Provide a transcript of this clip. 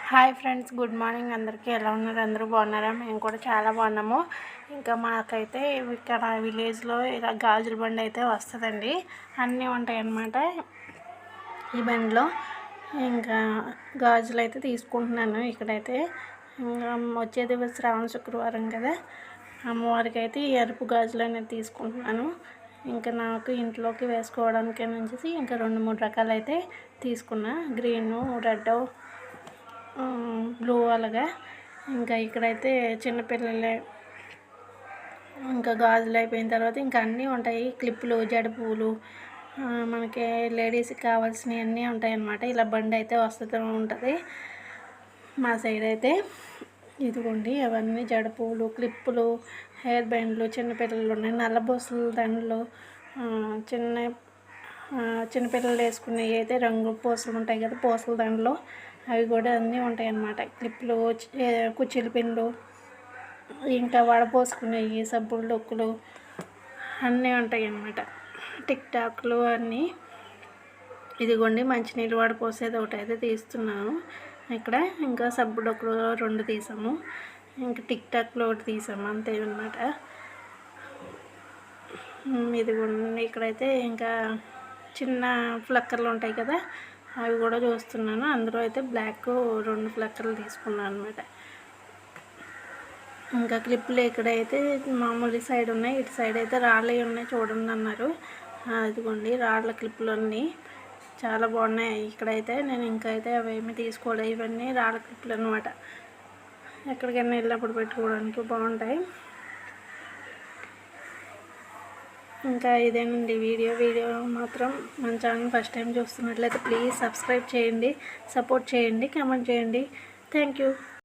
Hi friends, good morning. అందరికీ ఎలా ఉన్నారు? అందరూ బాగున్నారా? మేము కూడా చాలా బాగున్నాము. ఇంకా మాకైతే ఇక్కడ విలేజ్లో ఇలా గాజుల బండి అయితే వస్తుందండి. అన్నీ ఉంటాయి అన్నమాట ఈ బండిలో. ఇంకా గాజులు అయితే తీసుకుంటున్నాను ఇక్కడైతే. ఇంకా వచ్చేది శ్రావణ శుక్రవారం కదా, అమ్మవారికి అయితే ఈ ఎరుపు గాజులు అనేది తీసుకుంటున్నాను. ఇంకా నాకు ఇంట్లోకి వేసుకోవడానికి నుంచి ఇంకా 2-3 రకాలు అయితే తీసుకున్నా, గ్రీను, రెడ్, బ్లూ అలాగా. ఇంకా ఇక్కడైతే చిన్నపిల్లలే ఇంకా గాజులు అయిపోయిన తర్వాత ఇంకా అన్నీ ఉంటాయి, క్లిప్పులు, జడ పువ్వులు, మనకి లేడీస్కి కావాల్సినవి అన్నీ ఉంటాయి అన్నమాట. ఇలా బండి అయితే వస్తూ ఉంటుంది మా సైడ్ అయితే. ఇదిగోండి అవన్నీ జడ పువ్వులు, క్లిప్పులు, హెయిర్ బ్యాండ్లు, చిన్నపిల్లలు ఉన్నాయి, నల్లబోసులు దండలు, చిన్నపిల్లలు వేసుకునేవి అయితే రంగు పూసలు ఉంటాయి కదా, పూసల దండలు, అవి కూడా అన్నీ ఉంటాయి అన్నమాట. క్లిప్పులు, కుచ్చిళ్ళ పిన్లు, ఇంకా వడపోసుకునేవి, సబ్బులు, డొక్కులు అన్నీ ఉంటాయి అన్నమాట. టిక్ టాక్లు అన్నీ. ఇదిగోండి మంచినీళ్ళు వడపోసేది ఒకటి అయితే తీస్తున్నాను ఇక్కడ. ఇంకా సబ్బు డొక్కులు 2 తీసాము, ఇంకా టిక్ టాక్లు ఒకటి తీసాము, అంతే అన్నమాట. ఇదిగోండి ఇక్కడైతే ఇంకా చిన్న ఫ్లక్కర్లు ఉంటాయి కదా, అవి కూడా చూస్తున్నాను. అందులో అయితే బ్లాక్ 2 ఫ్లక్కర్లు తీసుకున్నాను అనమాట. ఇంకా క్లిప్లు ఇక్కడైతే మామూలు సైడ్ ఉన్నాయి, ఇటు సైడ్ అయితే రాళ్ళవి ఉన్నాయి చూడండి అన్నారు. అదిగోండి రాళ్ళ క్లిప్లు అన్నీ చాలా బాగున్నాయి ఇక్కడైతే. నేను ఇంకా అయితే అవేమి తీసుకోలేదు, ఇవన్నీ రాళ్ళ క్లిప్లు అనమాట. ఎక్కడికైనా వెళ్ళినప్పుడు పెట్టుకోవడానికి బాగుంటాయి. ఇంకా ఇదేనండి వీడియో మాత్రం మన ఛానల్ ఫస్ట్ టైం చూస్తున్నట్లయితే ప్లీజ్ సబ్స్క్రైబ్ చేయండి, సపోర్ట్ చేయండి, కామెంట్ చేయండి. Thank you.